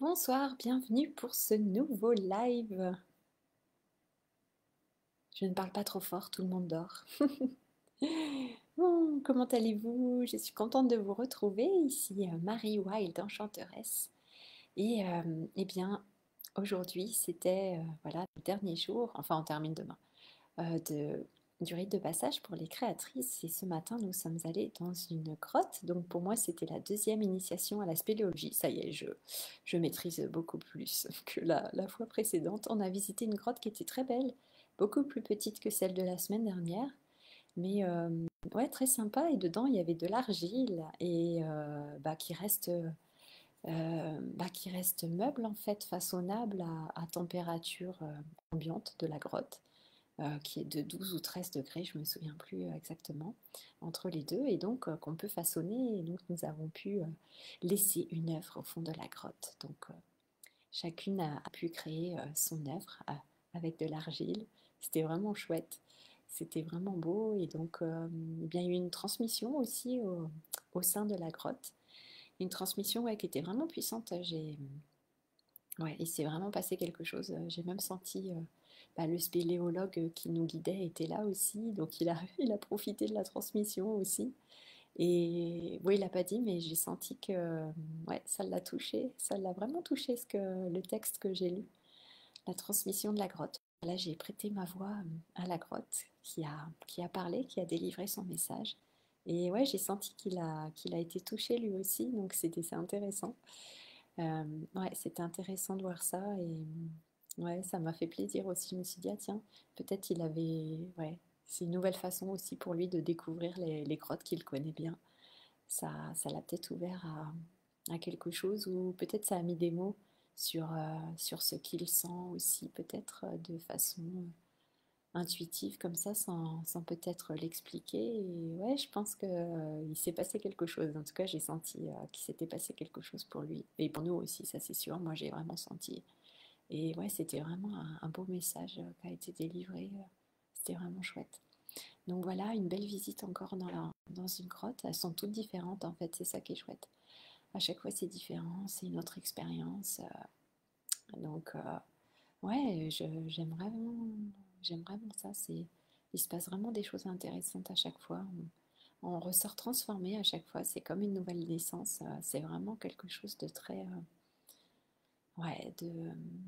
Bonsoir, bienvenue pour ce nouveau live. Je ne parle pas trop fort, tout le monde dort. Bon, comment allez-vous? Je suis contente de vous retrouver. Ici Marie Wild, enchanteresse. Eh bien, aujourd'hui, c'était voilà, le dernier jour, enfin on termine demain, du rite de passage pour les créatrices. Et ce matin, nous sommes allés dans une grotte. Donc pour moi, c'était la deuxième initiation à la spéléologie. Ça y est, je maîtrise beaucoup plus que la fois précédente. On a visité une grotte qui était très belle, beaucoup plus petite que celle de la semaine dernière. Mais ouais, très sympa. Et dedans, il y avait de l'argile et qui reste meuble en fait, façonnable à température ambiante de la grotte qui est de 12 ou 13 degrés, je ne me souviens plus exactement, entre les deux, et donc qu'on peut façonner. Et donc nous avons pu laisser une œuvre au fond de la grotte. Donc chacune a pu créer son œuvre avec de l'argile. C'était vraiment chouette. C'était vraiment beau. Et donc eh bien, il y a eu une transmission aussi au sein de la grotte. Une transmission ouais, qui était vraiment puissante. Ouais, il s'est vraiment passé quelque chose. J'ai même senti le spéléologue qui nous guidait était là aussi, donc il a profité de la transmission aussi. Et oui, il l'a pas dit, mais j'ai senti que ouais, ça l'a touché, ça l'a vraiment touché le texte que j'ai lu, la transmission de la grotte. Là, j'ai prêté ma voix à la grotte qui a parlé, qui a délivré son message. Et ouais, j'ai senti qu'il a été touché lui aussi, donc c'est intéressant. Euh, ouais, c'était intéressant de voir ça et ouais, ça m'a fait plaisir aussi. Je me suis dit, ah tiens, peut-être il avait. Ouais, c'est une nouvelle façon aussi pour lui de découvrir les grottes qu'il connaît bien. Ça l'a peut-être ouvert à quelque chose ou peut-être ça a mis des mots sur ce qu'il sent aussi, peut-être de façon intuitive comme ça, sans peut-être l'expliquer. Et ouais, je pense que il s'est passé quelque chose. En tout cas, j'ai senti qu'il s'était passé quelque chose pour lui. Et pour nous aussi, ça c'est sûr. Moi, j'ai vraiment senti. Et ouais, c'était vraiment un beau message qui a été délivré. C'était vraiment chouette. Donc voilà, une belle visite encore dans une grotte. Elles sont toutes différentes en fait, c'est ça qui est chouette. À chaque fois, c'est différent, c'est une autre expérience. Donc ouais, j'aime vraiment ça. Il se passe vraiment des choses intéressantes à chaque fois. On ressort transformé à chaque fois. C'est comme une nouvelle naissance. C'est vraiment quelque chose de très, ouais,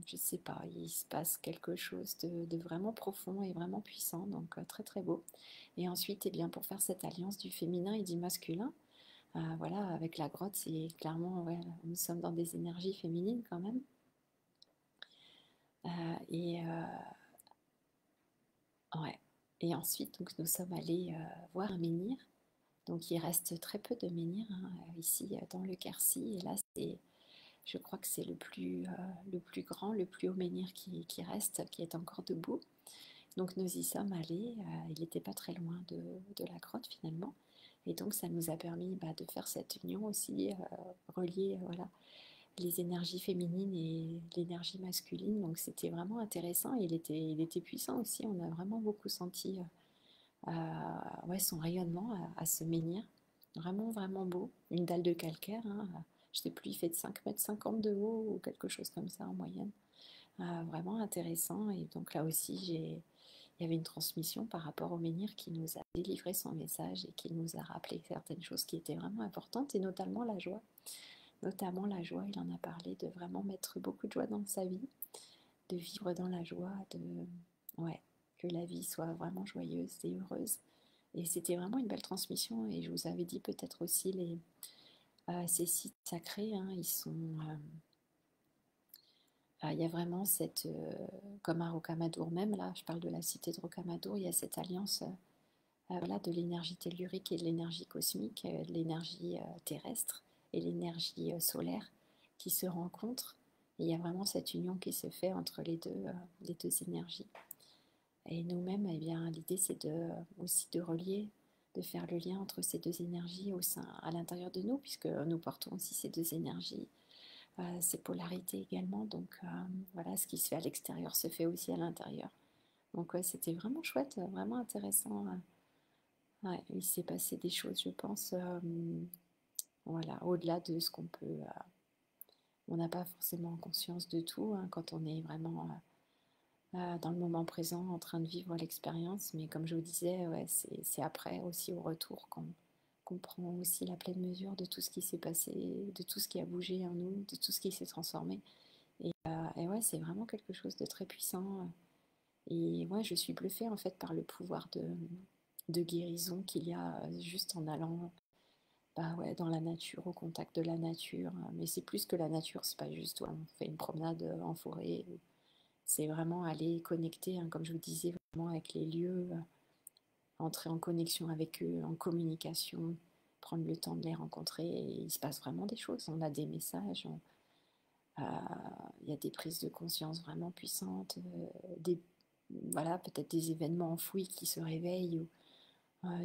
je sais pas. Il se passe quelque chose de vraiment profond et vraiment puissant. Donc très très beau. Et ensuite, eh bien, pour faire cette alliance du féminin et du masculin, voilà, avec la grotte, c'est clairement, ouais, nous sommes dans des énergies féminines quand même. Et ouais. Et ensuite, donc, nous sommes allés voir un menhir. Donc, il reste très peu de menhirs hein, ici dans le Quercy. Et là, je crois que c'est le plus grand, le plus haut menhir qui reste, qui est encore debout. Donc, nous y sommes allés. Il n'était pas très loin de la grotte finalement. Et donc, ça nous a permis de faire cette union aussi, relier voilà, les énergies féminines et l'énergie masculine. Donc, c'était vraiment intéressant. Et il était puissant aussi. On a vraiment beaucoup senti ouais, son rayonnement à se menhir. Vraiment, vraiment beau. Une dalle de calcaire. Hein. Je ne sais plus, il fait de 5,50 m de haut ou quelque chose comme ça en moyenne. Vraiment intéressant. Et donc là aussi, il y avait une transmission par rapport au menhir qui nous a délivré son message et qui nous a rappelé certaines choses qui étaient vraiment importantes et notamment la joie. Notamment la joie, il en a parlé de vraiment mettre beaucoup de joie dans sa vie, de vivre dans la joie, ouais, que la vie soit vraiment joyeuse et heureuse. Et c'était vraiment une belle transmission. Et je vous avais dit peut-être aussi ces sites sacrés, hein, ils sont. Il y a vraiment comme à Rocamadour même, là, je parle de la cité de Rocamadour, il y a cette alliance voilà, de l'énergie tellurique et de l'énergie cosmique, de l'énergie terrestre et l'énergie solaire qui se rencontrent. Et il y a vraiment cette union qui se fait entre les deux énergies. Et nous-mêmes, eh bien, l'idée, c'est aussi de relier, de faire le lien entre ces deux énergies à l'intérieur de nous, puisque nous portons aussi ces deux énergies, ces polarités également. Donc voilà, ce qui se fait à l'extérieur se fait aussi à l'intérieur. Donc ouais, c'était vraiment chouette, vraiment intéressant. Ouais, il s'est passé des choses, je pense, voilà, au-delà de ce qu'on peut On n'a pas forcément conscience de tout hein, quand on est vraiment dans le moment présent en train de vivre l'expérience. Mais comme je vous disais, ouais, c'est après aussi au retour qu'on prend aussi la pleine mesure de tout ce qui s'est passé, de tout ce qui a bougé en nous, de tout ce qui s'est transformé. Et ouais, c'est vraiment quelque chose de très puissant. Et ouais, je suis bluffée en fait par le pouvoir de guérison qu'il y a juste en allant bah ouais, dans la nature, au contact de la nature. Mais c'est plus que la nature, c'est pas juste ouais, on fait une promenade en forêt. C'est vraiment aller connecter, hein, comme je vous disais, vraiment avec les lieux, entrer en connexion avec eux, en communication, prendre le temps de les rencontrer. Et il se passe vraiment des choses. On a des messages, il y a des prises de conscience vraiment puissantes, voilà, peut-être des événements enfouis qui se réveillent ou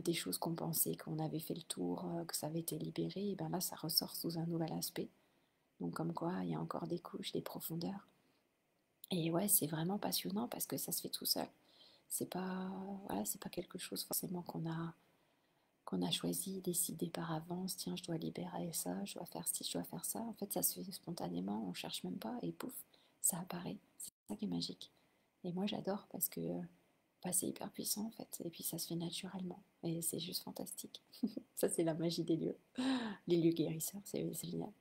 des choses qu'on pensait qu'on avait fait le tour, que ça avait été libéré. Et bien là, ça ressort sous un nouvel aspect. Donc comme quoi, il y a encore des couches, des profondeurs. Et ouais, c'est vraiment passionnant parce que ça se fait tout seul. C'est pas, voilà, c'est pas quelque chose forcément qu'on a choisi, décidé par avance. Tiens, je dois libérer ça, je dois faire ci, je dois faire ça. En fait, ça se fait spontanément, on cherche même pas et pouf, ça apparaît. C'est ça qui est magique. Et moi, j'adore parce que bah, c'est hyper puissant en fait. Et puis ça se fait naturellement et c'est juste fantastique. Ça, c'est la magie des lieux. Les lieux guérisseurs, c'est génial.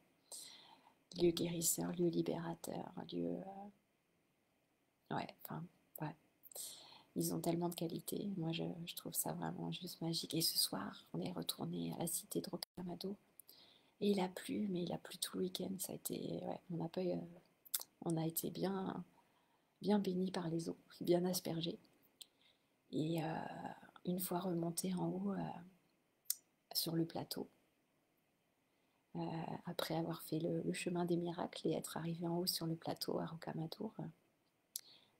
Lieux guérisseurs, lieux libérateurs, lieux. Ouais, enfin, ouais. Ils ont tellement de qualité. Moi, je trouve ça vraiment juste magique. Et ce soir, on est retourné à la cité de Rocamadour. Et il a plu, mais il a plu tout le week-end. Ça a été, ouais, on a été bien, bien bénis par les eaux, bien aspergés. Et une fois remonté en haut sur le plateau, euh, après avoir fait le chemin des miracles et être arrivé en haut sur le plateau à Rocamadour,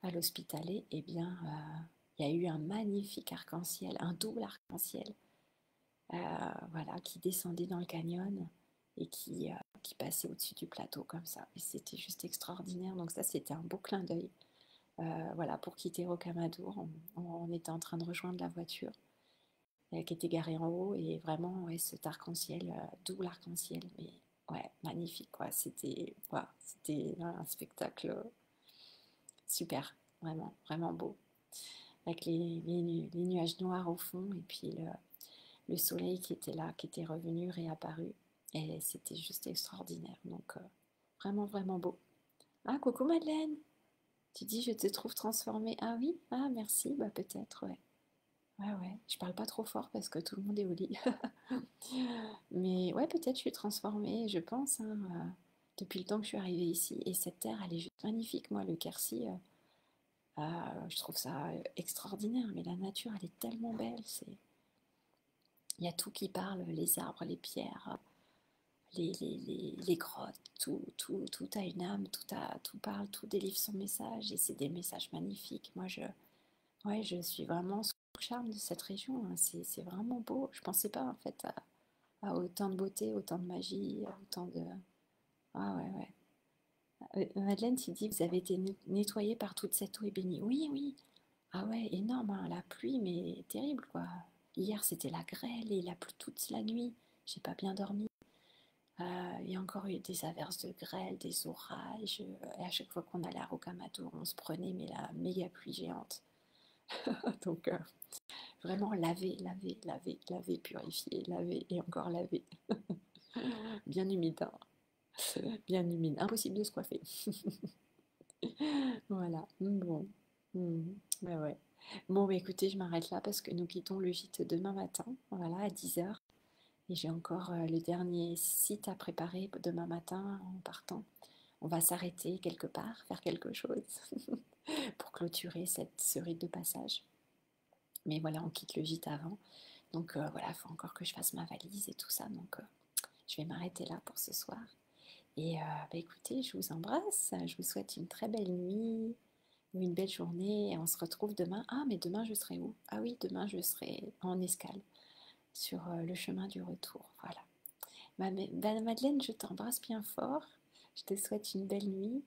à l'Hospitalet, eh bien, il y a eu un magnifique arc-en-ciel, un double arc-en-ciel, voilà, qui descendait dans le canyon et qui passait au-dessus du plateau comme ça. Et c'était juste extraordinaire. Donc ça, c'était un beau clin d'œil. Voilà, pour quitter Rocamadour, on était en train de rejoindre la voiture qui était garée en haut et vraiment, ouais, cet arc-en-ciel, double arc-en-ciel, mais ouais, magnifique, quoi. C'était un spectacle super, vraiment, vraiment beau. Avec les nuages noirs au fond et puis le soleil qui était là, qui était revenu, réapparu. Et c'était juste extraordinaire. Donc, vraiment, vraiment beau. Ah, coucou Madeleine! Tu dis, je te trouve transformée. Ah oui? Ah, merci. Bah, peut-être, ouais. Ouais, ouais. Je parle pas trop fort parce que tout le monde est au lit. Mais ouais, peut-être je suis transformée, je pense, hein, depuis le temps que je suis arrivée ici. Et cette terre, elle est juste magnifique. Moi, le Quercy, je trouve ça extraordinaire. Mais la nature, elle est tellement belle. Il y a tout qui parle, les arbres, les pierres, les grottes, tout a une âme, tout parle, tout délivre son message. Et c'est des messages magnifiques. Ouais, je suis vraiment sous le charme de cette région, hein. C'est vraiment beau. Je pensais pas en fait à autant de beauté, autant de magie, autant de. Ah ouais, ouais. Madeleine, tu dis, vous avez été nettoyée par toute cette eau et bénie. Oui, oui. Ah ouais, énorme, hein, la pluie, mais terrible quoi. Hier, c'était la grêle et il a plu toute la nuit. J'ai pas bien dormi. Il y a encore eu des averses de grêle, des orages. Et à chaque fois qu'on allait à Rocamadour, on se prenait mais la méga pluie géante. Donc vraiment laver, laver, laver, laver, purifier, laver et encore laver. Bien humide, hein. Bien humide. Impossible de se coiffer. Voilà. Bon. Ouais, ouais. Bon, bah, écoutez, je m'arrête là parce que nous quittons le gîte demain matin, voilà, à 10 h. Et j'ai encore le dernier site à préparer demain matin en partant. On va s'arrêter quelque part, faire quelque chose pour clôturer ce rite de passage. Mais voilà, on quitte le gîte avant. Donc voilà, il faut encore que je fasse ma valise et tout ça. Donc je vais m'arrêter là pour ce soir. Et bah, écoutez, je vous embrasse. Je vous souhaite une très belle nuit ou une belle journée. Et on se retrouve demain. Ah, mais demain, je serai où? Ah oui, demain, je serai en escale sur le chemin du retour. Voilà. Madeleine, je t'embrasse bien fort. Je te souhaite une belle nuit.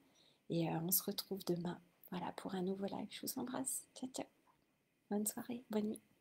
Et on se retrouve demain. Voilà, pour un nouveau live. Je vous embrasse. Ciao, ciao. Bonne soirée, bonne nuit.